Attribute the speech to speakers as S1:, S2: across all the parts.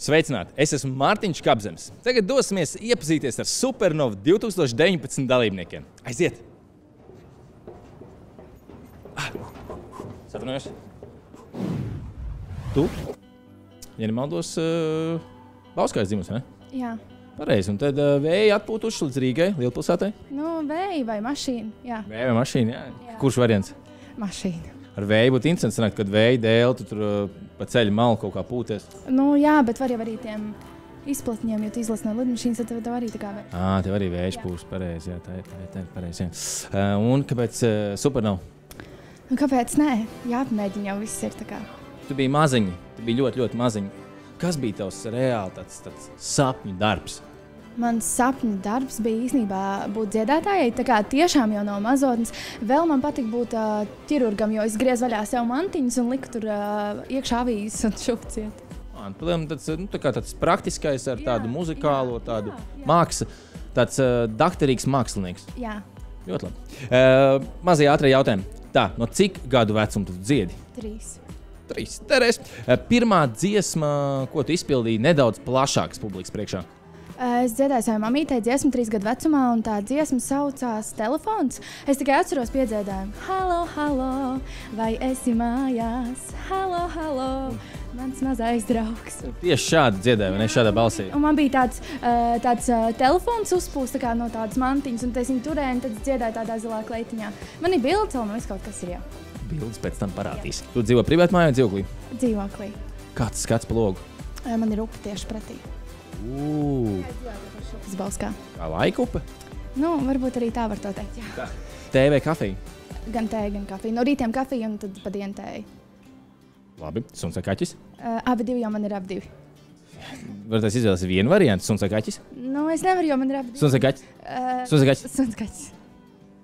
S1: Sveicināti! Es esmu Mārtiņš Kapzems. Tagad dosimies iepazīties ar Supernovu 2019 dalībniekiem. Aiziet! Satunojos. Tu? Ja nemaldos, Bauskais dzimusi, ne?
S2: Jā.
S1: Pareizi. Un tad vēja atpūtuši līdz Rīgai, Lielpilsētai?
S2: Nu, vēja vai mašīna, jā.
S1: Vēja vai mašīna, jā. Kurš variants?
S2: Mašīna.
S1: Ar vēju būtu interesanti sanākt, kad vēja dēl, tu tur pa ceļu malu kaut kā pūties.
S2: Nu, jā, bet var jau arī tiem izplatņiem, jo tu izlasi no lidmašīnas, tad tev arī tā kā vēja.
S1: Tev arī vējš pūst, pareizi, jā, tā ir pareizi, jā. Un kāpēc Supernova?
S2: Nu, kāpēc nē? Jāpamēģina jau viss ir tā kā.
S1: Tu biji maziņi, tu biji ļoti, ļoti maziņi. Kas bija tavs reāli tāds sapņu darbs?
S2: Mans sapņu darbs bija īstenībā būt dziedātājai, tā kā tiešām jau no mazotnes. Vēl man patika būt ķirurgam, jo es griezu vaļā sev mantiņas un liku tur iekšā avīzes un šūciet. Tāds praktiskais ar tādu muzikālo, tādu mākslu, tāds dakterīgs mākslinieks. Jā.
S1: Ļoti labi. Mazie ātrie jautājumi. Tā, no cik gadu vecuma tu dziedi?
S2: 3.
S1: Terēs. Pirmā dziesma, ko tu izpildīji nedaudz plašākas publikas priekšā?
S2: Es dziedāju savai mamītei dziesmu 3 gadu vecumā, un tā dziesma saucās Telefons. Es tikai atceros piedziedājumu. Halo, halo, vai esi mājās? Halo, halo, mans mazais draugs.
S1: Tieši šādi dziedāju, vai ne šādā balsī?
S2: Un man bija tāds telefons uzpūst tā kā no tādas mantiņas, un es viņu turēju, un tad es dziedāju tādā zilā kleitiņā. Man ir bildes, un viss kaut kas ir jau.
S1: Bildes pēc tam parādīs. Tu dzīvo privātmājā vai dzīvoklī?
S2: Dzīvoklī.
S1: Kāds skats pa logu?
S2: Man ir upe tieši pretī. Tas Bauskā.
S1: Kā laika upe?
S2: Nu, varbūt arī tā var to teikt, jā.
S1: Tēja vai kafija?
S2: Gan tēja, gan kafija. No rītiem kafija un tad pa dienu tēja.
S1: Labi. Suns vai kaķis?
S2: Abi divi, jo man ir abi divi.
S1: Varbūt es izvēlos vienu variantu. Suns vai kaķis?
S2: Nu, es nevaru, jo man ir abi divi.
S1: Suns vai kaķis? Suns vai kaķis?
S2: Suns kaķis.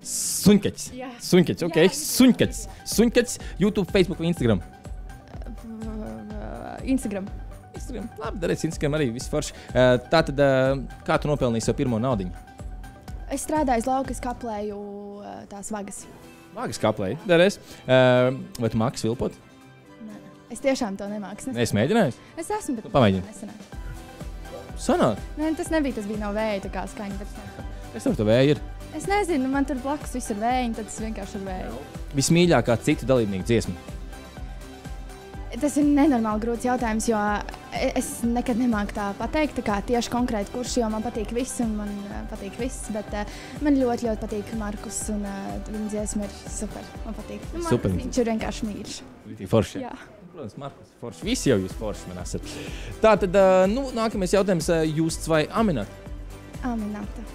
S1: Suņkaķis.
S2: Jā.
S1: Suņkaķis, ok. Suņkaķis. Suņkaķis, YouTube, Facebook vai Instagram?
S2: Instagram.
S1: Labi, darēs Instagram arī viss forši. Tātad, kā tu nopelnīji savu pirmo naudiņu?
S2: Es strādāju uz lauka, es kaplēju tās vagas.
S1: Vagas kaplēji, darēs. Vai tu māki svilpot?
S2: Nē, es tiešām to nemāku.
S1: Es mēģināju?
S2: Es esmu, bet
S1: pamēģini.
S2: nesanāk.
S1: Sanāk?
S2: Nē, tas bija no vēja tā kā skaņa. Bet...
S1: Kas tev to vēja ir?
S2: Es nezinu, man tur blakus viss ir vēja, tad es vienkārši ar vēju.
S1: Vismīļākā citu dalībnieku dziesma?
S2: Tas ir nenormāli grūts jautājums, jo es nekad nemāku tā pateikt, tā kā tieši konkrēti kurš, jo man patīk viss un man patīk viss, bet man ļoti, ļoti patīk Markus un viņa dziesma ir super, man patīk. Nu,
S1: super.
S2: Viņš ir vienkārši mīļš.
S1: Forši.
S2: Jā.
S1: Protams, Markus forši. Visi jau jūs forši man esat. Tātad, nākamais jautājums, Justs vai Aminata?
S2: Aminata.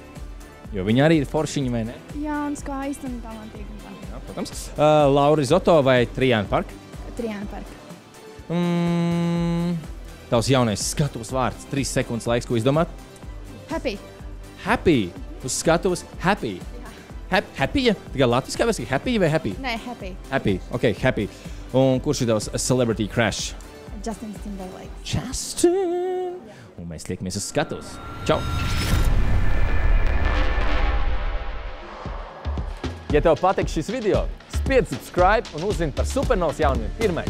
S1: Jo viņi arī ir foršiņi, vai ne?
S2: Jā, un skaisti un talantīgi.
S1: Jā, protams. Laura Zoto vai Trijāna Park?
S2: Trijāna Park.
S1: Tavs jaunais skatuves vārds, 3 sekundes laiks, ko izdomāt?
S2: Happy.
S1: Happy. Uz skatuves happy. Happy? Tikai latviskā versija happy vai happy?
S2: Nē, happy.
S1: Happy. Ok, happy. Un kurš ir tavs celebrity crush?
S2: Justin Timberlake.
S1: Justin. Un mēs tiekamies uz skatuves. Čau! Ja tev patīk šis video, spiedz subscribe un uzzini par Supernovas jaunumiem pirmais.